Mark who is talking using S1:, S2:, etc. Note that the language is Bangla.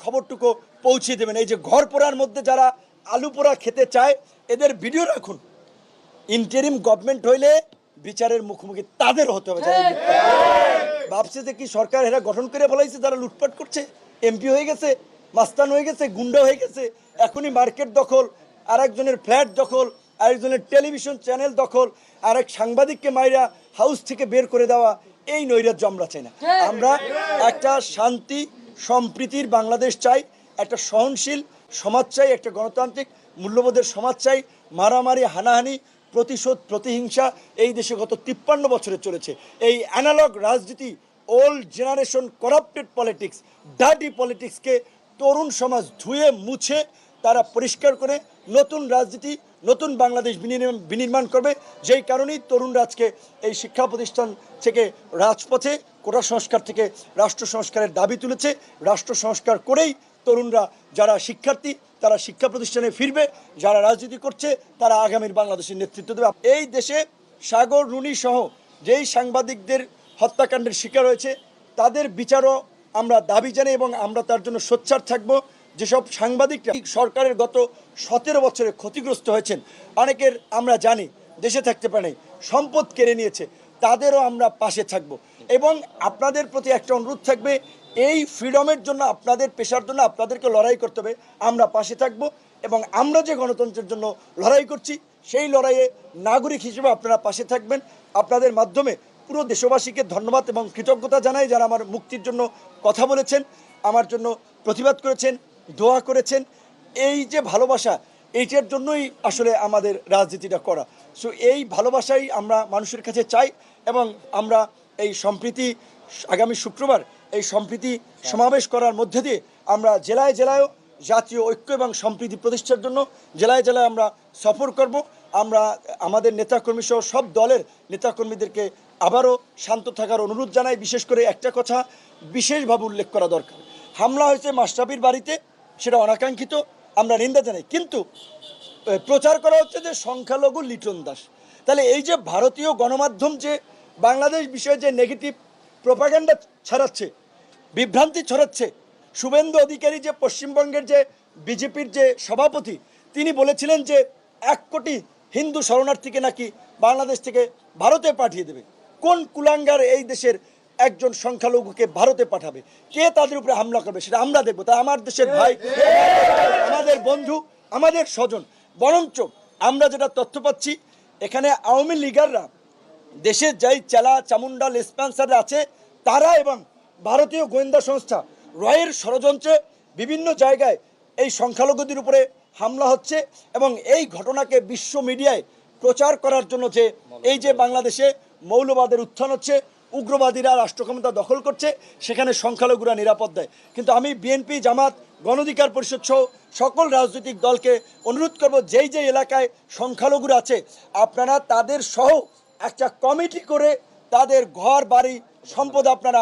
S1: খবরটুকু পৌঁছে দেবেন। এই যে ঘর পোড়ার মধ্যে যারা আলু পোড়া খেতে চায় এদের ভিডিও রাখুন। ইন্টারিম গভর্নমেন্ট হইলে বিচারের মুখোমুখি তাদের হতে হবে। ভাবছে যে কি সরকার এরা গঠন করে বলাইছে যারা লুটপাট করছে, এমপি হয়ে গেছে, মাস্তান হয়ে গেছে, গুন্ডা হয়ে গেছে, এখনই মার্কেট দখল, আরেকজনের ফ্ল্যাট দখল, আরেকজনের টেলিভিশন চ্যানেল দখল, আরেক সাংবাদিককে মাইরা হাউস থেকে বের করে দেওয়া, এই নৈরাজ্য আমরা চাই না। আমরা একটা শান্তি সম্প্রীতির বাংলাদেশ চাই, একটা সহনশীল সমাজ চাই, একটা গণতান্ত্রিক মূল্যবোধের সমাজ চাই। মারামারি, হানাহানি, প্রতিশোধ, প্রতিহিংসা এই দেশে গত 53 বছরে চলেছে। এই অ্যানালগ রাজনীতি, old generation corrupted politics, dirty পলিটিক্সকে তরুণ সমাজ ধুয়ে মুছে তারা পরিষ্কার করে নতুন রাজনীতি, নতুন বাংলাদেশ বিনির্মাণ করবে। যেই কারণেই তরুণরা আজকে এই শিক্ষা প্রতিষ্ঠান থেকে রাজপথে, কোটা সংস্কার থেকে রাষ্ট্র সংস্কারের দাবি তুলেছে। রাষ্ট্র সংস্কার করেই তরুণরা, যারা শিক্ষার্থী তারা শিক্ষা প্রতিষ্ঠানে ফিরবে, যারা রাজনীতি করছে তারা আগামীর বাংলাদেশের নেতৃত্ব দেবে। এই দেশে সাগর রুনি সহ যেই সাংবাদিকদের হত্যাকাণ্ডের শিকার হয়েছে তাদের বিচারও আমরা দাবি জানাই এবং আমরা তার জন্য সোচ্চার থাকব। যেসব সাংবাদিকরা সরকারের গত 17 বছরে ক্ষতিগ্রস্ত হয়েছেন, অনেকের আমরা জানি দেশে থাকতে পারে, সম্পদ কেড়ে নিয়েছে, তাদেরও আমরা পাশে থাকব। এবং আপনাদের প্রতি একটা অনুরোধ থাকবে, এই ফ্রিডমের জন্য, আপনাদের পেশার জন্য আপনাদেরকে লড়াই করতে হবে, আমরা পাশে থাকব। এবং আমরা যে গণতন্ত্রের জন্য লড়াই করছি সেই লড়াইয়ে নাগরিক হিসেবে আপনারা পাশে থাকবেন। আপনাদের মাধ্যমে পুরো দেশবাসীকে ধন্যবাদ এবং কৃতজ্ঞতা জানাই, যারা আমার মুক্তির জন্য কথা বলেছেন, আমার জন্য প্রতিবাদ করেছেন, দোয়া করেছেন। এই যে ভালোবাসা, এইটার জন্যই আসলে আমাদের রাজনীতিটা করা। সো এই ভালোবাসাই আমরা মানুষের কাছে চাই এবং আমরা এই সম্প্রীতি, আগামী শুক্রবার এই সম্প্রীতি সমাবেশ করার মধ্যে দিয়ে আমরা জেলায় জেলায়ও জাতীয় ঐক্য এবং সম্প্রীতি প্রতিষ্ঠার জন্য জেলায় জেলায় আমরা সফর করব। আমরা আমাদের নেতাকর্মী সহ সব দলের নেতাকর্মীদেরকে আবারও শান্ত থাকার অনুরোধ জানাই। বিশেষ করে একটা কথা বিশেষভাবে উল্লেখ করা দরকার, হামলা হয়েছে মাশরাফির বাড়িতে, সেটা অনাকাঙ্ক্ষিত, আমরা নিন্দা জানাই। কিন্তু প্রচার করা হচ্ছে যে সংখ্যালঘু লিটন দাস। তাহলে এই যে ভারতীয় গণমাধ্যম যে বাংলাদেশ বিষয়ে যে নেগেটিভ প্রোপাগান্ডা ছড়াচ্ছে, বিভ্রান্তি ছড়াচ্ছে, শুভেন্দু অধিকারী যে পশ্চিমবঙ্গের যে বিজেপির যে সভাপতি, তিনি বলেছিলেন যে 1 কোটি হিন্দু শরণার্থীকে নাকি বাংলাদেশ থেকে ভারতে পাঠিয়ে দেবে। কোন কুলাঙ্গার এই দেশের একজন সংখ্যালঘুকে ভারতে পাঠাবে? কে তাদের উপরে হামলা করবে সেটা আমরা দেখবো। তা আমার দেশের ভাই, আমাদের বন্ধু, আমাদের স্বজন। বরঞ্চ আমরা যেটা তথ্য পাচ্ছি, এখানে আওয়ামী লীগাররা, দেশের যাই চেলা চামুন্ডা লেসপ্যান্সার আছে তারা এবং ভারতীয় গোয়েন্দা সংস্থা রয়ের ষড়যন্ত্রে বিভিন্ন জায়গায় এই সংখ্যালঘুদের উপরে হামলা হচ্ছে এবং এই ঘটনাকে বিশ্ব মিডিয়ায় প্রচার করার জন্য যে এই যে বাংলাদেশে মৌলবাদের উত্থান হচ্ছে, উগ্রবাদীরা রাষ্ট্র ক্ষমতা দখল করছে, সেখানে সংখ্যালঘুরা নিরাপদ দেয়। কিন্তু আমি বিএনপি, জামাত, গণ অধিকার পরিষদ সহ সকল রাজনৈতিক দলকে অনুরোধ করব, যেই যে এলাকায় সংখ্যালঘুরা আছে আপনারা তাদের সহ একটা কমিটি করে তাদের ঘর বাড়ি সম্পদ আপনারা